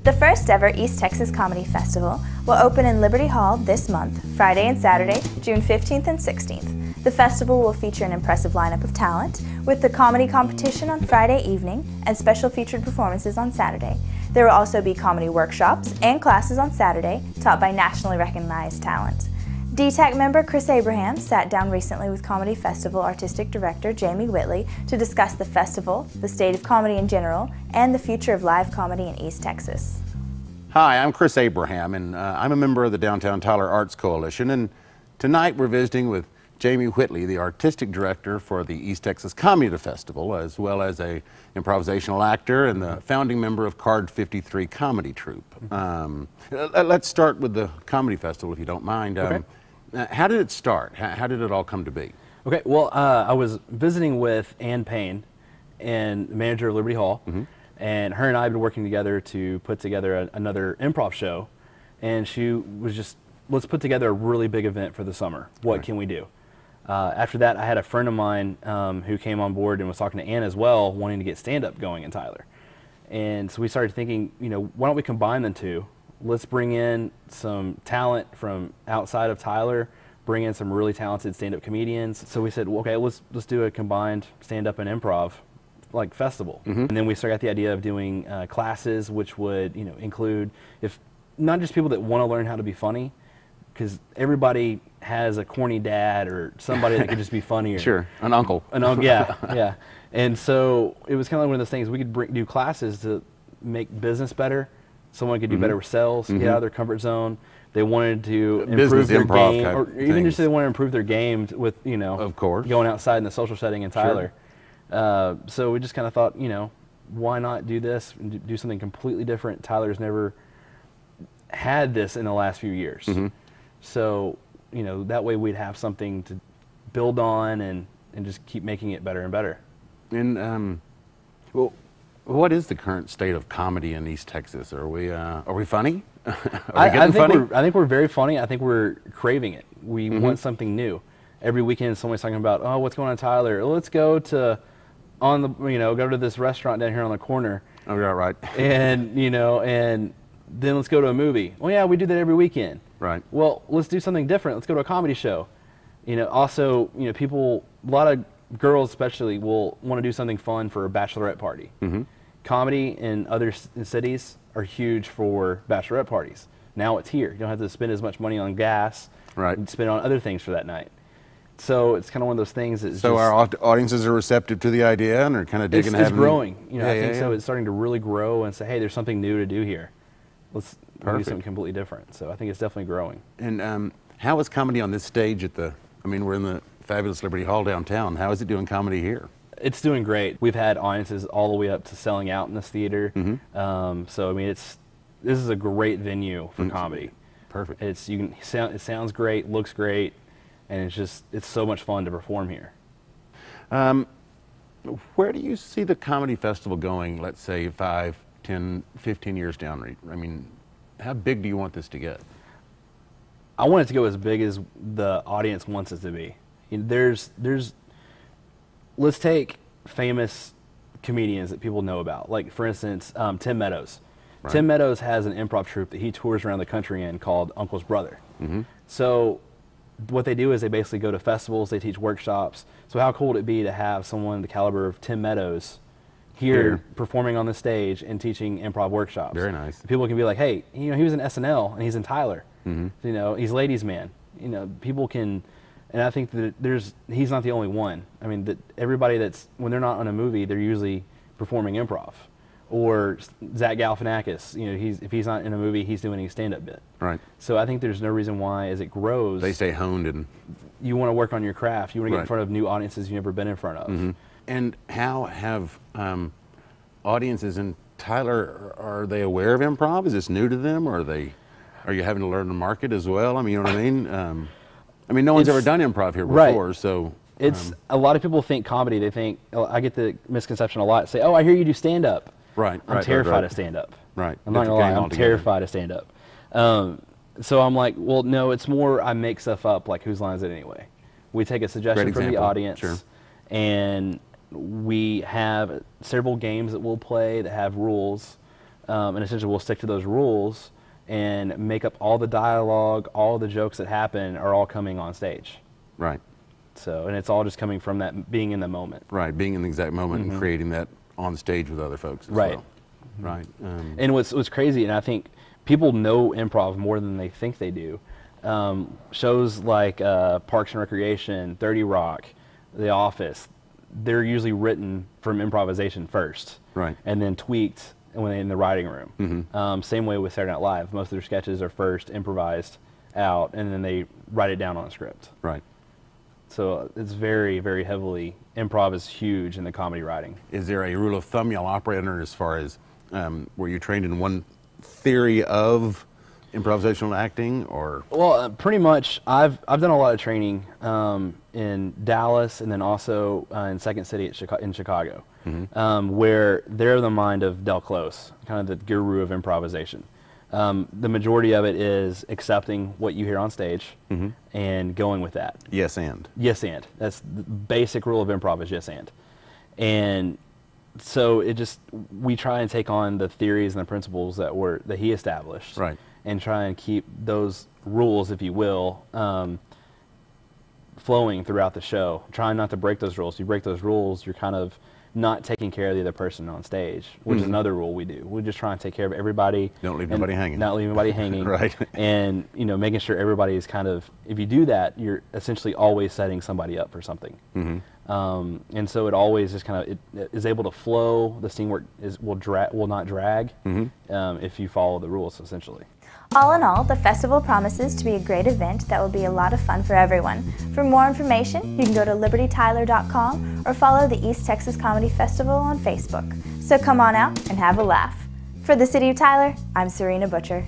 The first ever East Texas Comedy Festival will open in Liberty Hall this month, Friday and Saturday, June 15th and 16th. The festival will feature an impressive lineup of talent, with the comedy competition on Friday evening and special featured performances on Saturday. There will also be comedy workshops and classes on Saturday, taught by nationally recognized talent. DTAC member Chris Abraham sat down recently with Comedy Festival Artistic Director Jamie Whitley to discuss the festival, the state of comedy in general, and the future of live comedy in East Texas. Hi, I'm Chris Abraham, and I'm a member of the Downtown Tyler Arts Coalition, and tonight we're visiting with Jamie Whitley, the Artistic Director for the East Texas Comedy Festival, as well as an improvisational actor and the founding member of Card 53 Comedy Troupe. Let's start with the Comedy Festival, if you don't mind. Okay. How did it start? How did it all come to be? Okay, well, I was visiting with Ann Payne, and manager of Liberty Hall, and her and I have been working together to put together another improv show, and she was just, let's put together a really big event for the summer. What can we do? After that, I had a friend of mine who came on board and was talking to Ann as well, wanting to get stand-up going in Tyler. And so we started thinking, you know, why don't we combine the two? Let's bring in some talent from outside of Tyler, bring in some really talented stand-up comedians. So we said, well, okay, let's do a combined stand-up and improv like festival. And then we started the idea of doing classes, which would, you know, include not just people that want to learn how to be funny, because everybody has a corny dad or somebody that could just be funny. Sure, an uncle. Yeah, yeah. And so it was kind of like one of those things, we could do classes to make business better. Someone could do better with sales, get out of their comfort zone. They wanted to improve their game, or even just they want to improve their game with, you know, of course, going outside in the social setting in Tyler. So we just kind of thought, you know, why not do this and do something completely different? Tyler's never had this in the last few years. So, you know, that way we'd have something to build on and just keep making it better and better. And well, what is the current state of comedy in East Texas? Are we funny? I think we're very funny. I think we're craving it. We want something new. Every weekend, somebody's talking about, oh, what's going on in Tyler? Let's go to go to this restaurant down here on the corner. Oh, yeah, right. And and then let's go to a movie. Well, yeah, we do that every weekend. Right. Well, let's do something different. Let's go to a comedy show. Also, people, a lot of girls especially, will want to do something fun for a bachelorette party. Comedy in other cities are huge for bachelorette parties. Now it's here. You don't have to spend as much money on gas. Right. You spend on other things for that night. So it's kind of one of those things that. So our audiences are receptive to the idea and are kind of digging. It's growing. I think so. It's starting to really grow and say, hey, there's something new to do here. Let's do something completely different. So I think it's definitely growing. And how is comedy on this stage we're in the fabulous Liberty Hall downtown. How is it doing comedy here? It's doing great. We've had audiences all the way up to selling out in this theater. So I mean, this is a great venue for comedy. Perfect. It sounds great, looks great, and it's so much fun to perform here. Where do you see the comedy festival going, let's say 5, 10, 15 years down? I mean, how big do you want this to get? I want it to go as big as the audience wants it to be. Let's take famous comedians that people know about. Like, for instance, Tim Meadows. Right. Tim Meadows has an improv troupe that he tours around the country in called Uncle's Brother. So what they do is they basically go to festivals, they teach workshops. So how cool would it be to have someone the caliber of Tim Meadows here performing on the stage and teaching improv workshops? Very nice. People can be like, hey, he was in SNL and he's in Tyler. He's Ladies Man. People can, and I think that he's not the only one. I mean, that everybody when they're not on a movie, they're usually performing improv. Or Zach Galifianakis, if he's not in a movie, he's doing a stand-up bit. Right. So I think there's no reason why, as it grows, they stay honed and you want to work on your craft. You want to get in front of new audiences you've never been in front of. And how have audiences in Tyler, are they aware of improv? Is this new to them, or are you having to learn the market as well? I mean, you know what I mean? No one's ever done improv here before, so. It's a lot of people think comedy. They think, I get the misconception a lot. Say, oh, I hear you do stand-up. Right. I'm terrified of stand-up. Right. I'm not gonna lie, I'm terrified of stand-up. So I'm like, well, no, it's more I make stuff up, like Whose Line Is It Anyway? We take a suggestion from the audience, and we have several games that we'll play that have rules. and essentially we'll stick to those rules and make up all the dialogue, all the jokes that happen are all coming on stage. Right. So, and it's all just coming from that being in the moment. Right, being in the exact moment and creating that on stage with other folks as Right. well. Right. And what's crazy, and I think people know improv more than they think they do. Shows like Parks and Recreation, 30 Rock, The Office, they're usually written from improvisation first. Right. And then tweaked when they're in the writing room. Same way with Saturday Night Live. Most of their sketches are first improvised out, and then they write it down on a script. Right. So it's very, very heavily, improv is huge in the comedy writing. Is there a rule of thumb y'all operate under as far as, were you trained in one theory of improvisational acting, or? Well, pretty much, I've done a lot of training in Dallas, and then also in Second City in Chicago, where they're the mind of Del Close, kind of the guru of improvisation. The majority of it is accepting what you hear on stage and going with that. Yes, and. Yes, and. That's the basic rule of improv is yes, and. And so we try and take on the theories and the principles that he established. Right. And try and keep those rules, if you will, flowing throughout the show. Trying not to break those rules. If you break those rules, you're kind of not taking care of the other person on stage, which is another rule we do. We just try and take care of everybody. Don't leave anybody hanging. Not leave anybody hanging. Right. And making sure everybody is kind of, if you do that, you're essentially always setting somebody up for something. And so it always just kind of it is able to flow. The scene will not drag if you follow the rules, essentially. All in all, the festival promises to be a great event that will be a lot of fun for everyone. For more information, you can go to libertytyler.com or follow the East Texas Comedy Festival on Facebook. So come on out and have a laugh. For the City of Tyler, I'm Serena Butcher.